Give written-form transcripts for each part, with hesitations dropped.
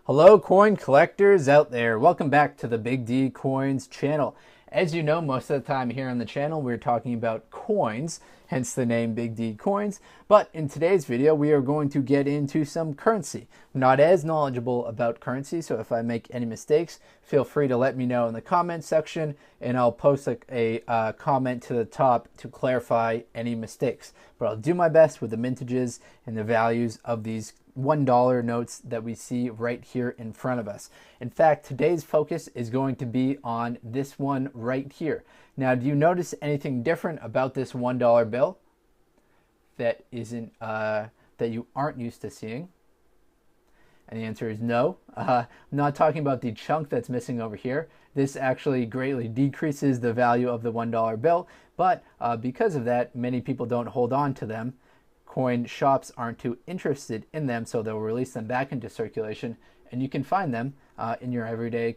Hello coin collectors out there. Welcome back to the Big D Coins channel. As you know, most of the time here on the channel we're talking about coins, hence the name Big D Coins. But in today's video we are going to get into some currency. I'm not as knowledgeable about currency, so if I make any mistakes, feel free to let me know in the comment section and I'll post a comment to the top to clarify any mistakes. But I'll do my best with the mintages and the values of these $1 notes that we see right here in front of us. In fact, today's focus is going to be on this one right here. Now, do you notice anything different about this $1 bill that you aren't used to seeing? And the answer is no. I'm not talking about the chunk that's missing over here. This actually greatly decreases the value of the $1 bill, but because of that, many people don't hold on to them. Coin shops aren't too interested in them, so they'll release them back into circulation, and you can find them in your everyday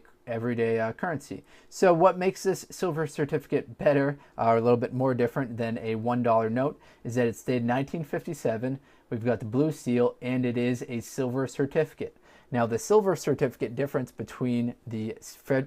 currency. So what makes this silver certificate better, or a little bit more different than a $1 note, is that it's dated 1957. We've got the blue seal, and it is a silver certificate. Now, the silver certificate difference between the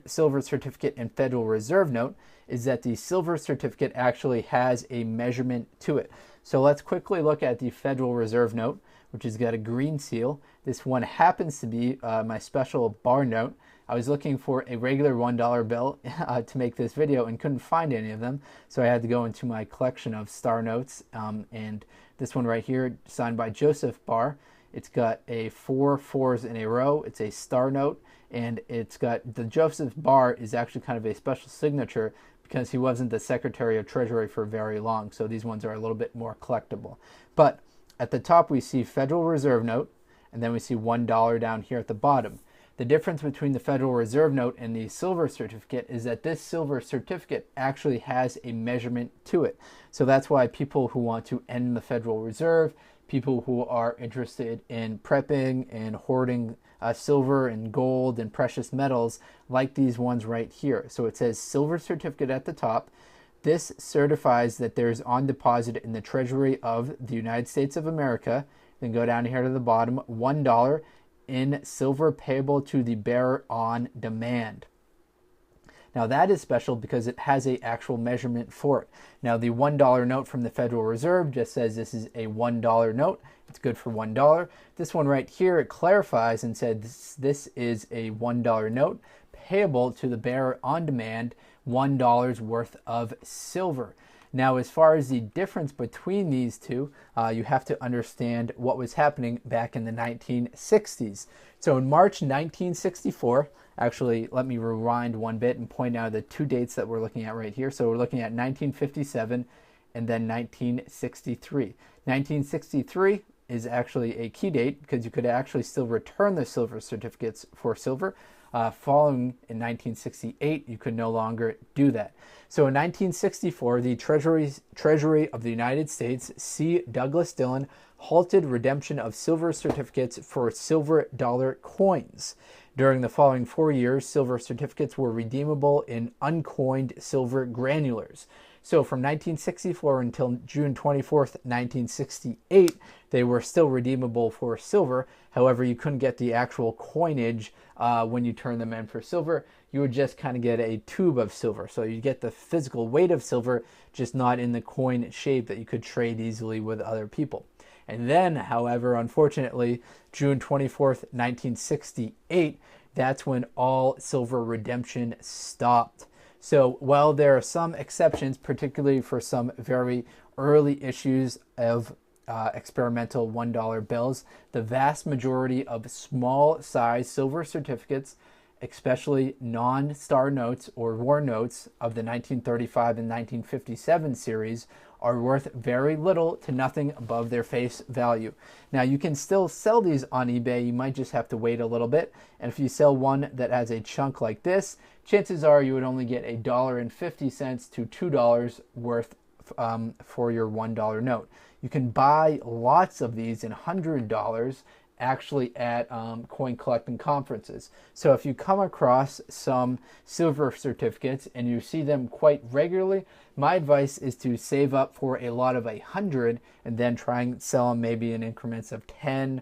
silver certificate and Federal Reserve note is that the silver certificate actually has a measurement to it. So let's quickly look at the Federal Reserve note, which has got a green seal. This one happens to be my special bar note. I was looking for a regular $1 bill to make this video and couldn't find any of them, so I had to go into my collection of star notes, and this one right here, signed by Joseph Barr. It's got a 4 4s in a row. It's a star note, and it's got the Joseph Barr is actually kind of a special signature because he wasn't the Secretary of Treasury for very long, so these ones are a little bit more collectible. But at the top we see Federal Reserve note, and then we see $1 down here at the bottom. The difference between the Federal Reserve note and the silver certificate is that this silver certificate actually has a measurement to it. So that's why people who want to end the Federal Reserve, people who are interested in prepping and hoarding silver and gold and precious metals, like these ones right here. So it says silver certificate at the top. This certifies that there's on deposit in the Treasury of the United States of America. Then go down here to the bottom, $1 in silver payable to the bearer on demand. Now that is special because it has an actual measurement for it. Now the $1 note from the Federal Reserve just says this is a $1 note. It's good for $1. This one right here, it clarifies and said this is a $1 note payable to the bearer on demand, $1 worth of silver. Now, as far as the difference between these two, you have to understand what was happening back in the 1960s. So in March 1964, actually, let me rewind one bit and point out the two dates that we're looking at right here. So we're looking at 1957 and then 1963. 1963 is actually a key date because you could actually still return the silver certificates for silver. Following in 1968, you could no longer do that. So in 1964, the Treasury of the United States, C. Douglas Dillon, halted redemption of silver certificates for silver dollar coins. During the following 4 years, silver certificates were redeemable in uncoined silver granulars. So from 1964 until June 24th, 1968, they were still redeemable for silver. However, you couldn't get the actual coinage when you turn them in for silver. You would just kind of get a tube of silver. So you get the physical weight of silver, just not in the coin shape that you could trade easily with other people. And then, however, unfortunately, June 24th, 1968, that's when all silver redemption stopped. So while there are some exceptions, particularly for some very early issues of experimental $1 bills, the vast majority of small size silver certificates, especially non-star notes or war notes of the 1935 and 1957 series, are worth very little to nothing above their face value. Now, you can still sell these on eBay. You might just have to wait a little bit. And if you sell one that has a chunk like this, chances are you would only get $1.50 to $2 worth for your $1 note. You can buy lots of these in $100 actually at coin collecting conferences. So if you come across some silver certificates and you see them quite regularly, my advice is to save up for a lot of 100 and then try and sell them maybe in increments of 10,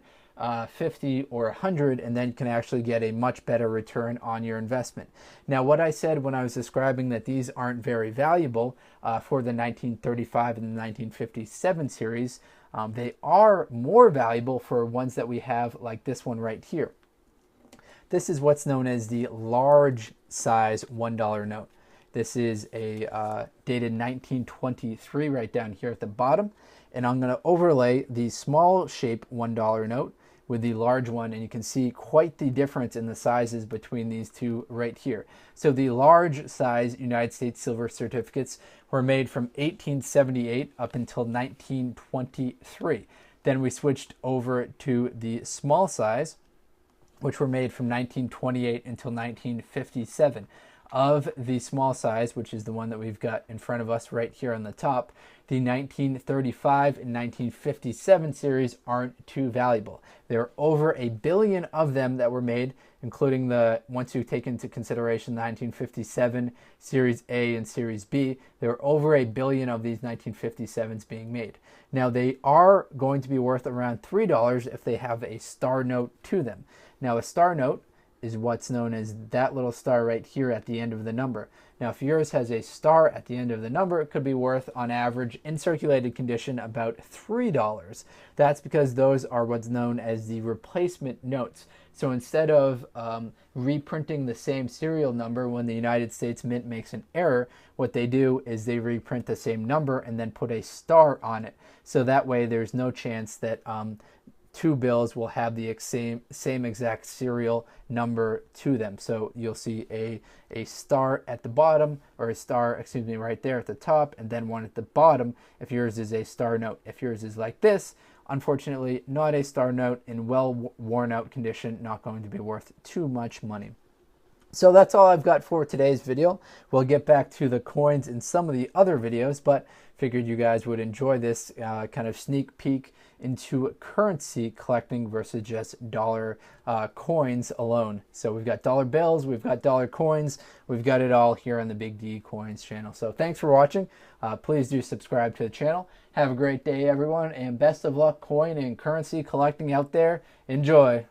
50 or 100, and then can actually get a much better return on your investment. Now, what I said when I was describing that these aren't very valuable for the 1935 and the 1957 series, they are more valuable for ones that we have like this one right here. This is what's known as the large size $1 note. This is a dated 1923 right down here at the bottom. And I'm going to overlay the small shape $1 note with the large one, and you can see quite the difference in the sizes between these two right here. So the large size United States silver certificates were made from 1878 up until 1923. Then we switched over to the small size, which were made from 1928 until 1957. Of the small size, which is the one that we've got in front of us right here on the top, the 1935 and 1957 series aren't too valuable. There are over 1 billion of them that were made, including the, once you take into consideration the 1957 Series A and Series B, there are over 1 billion of these 1957s being made. Now, they are going to be worth around $3 if they have a star note to them. Now, a star note is what's known as that little star right here at the end of the number. Now, if yours has a star at the end of the number, it could be worth, on average, in circulated condition, about $3. That's because those are what's known as the replacement notes. So instead of reprinting the same serial number when the United States Mint makes an error, what they do is they reprint the same number and then put a star on it. So that way there's no chance that two bills will have the same exact serial number to them. So you'll see a star at the bottom, or a star, excuse me, right there at the top, and then one at the bottom if yours is a star note. If yours is like this, unfortunately not a star note, in well worn out condition, not going to be worth too much money. So that's all I've got for today's video. We'll get back to the coins in some of the other videos, but figured you guys would enjoy this kind of sneak peek into currency collecting versus just dollar coins alone. So we've got dollar bills, we've got dollar coins, we've got it all here on the Big D Coins channel. So thanks for watching. Please do subscribe to the channel. Have a great day, everyone, and best of luck coin and currency collecting out there. Enjoy.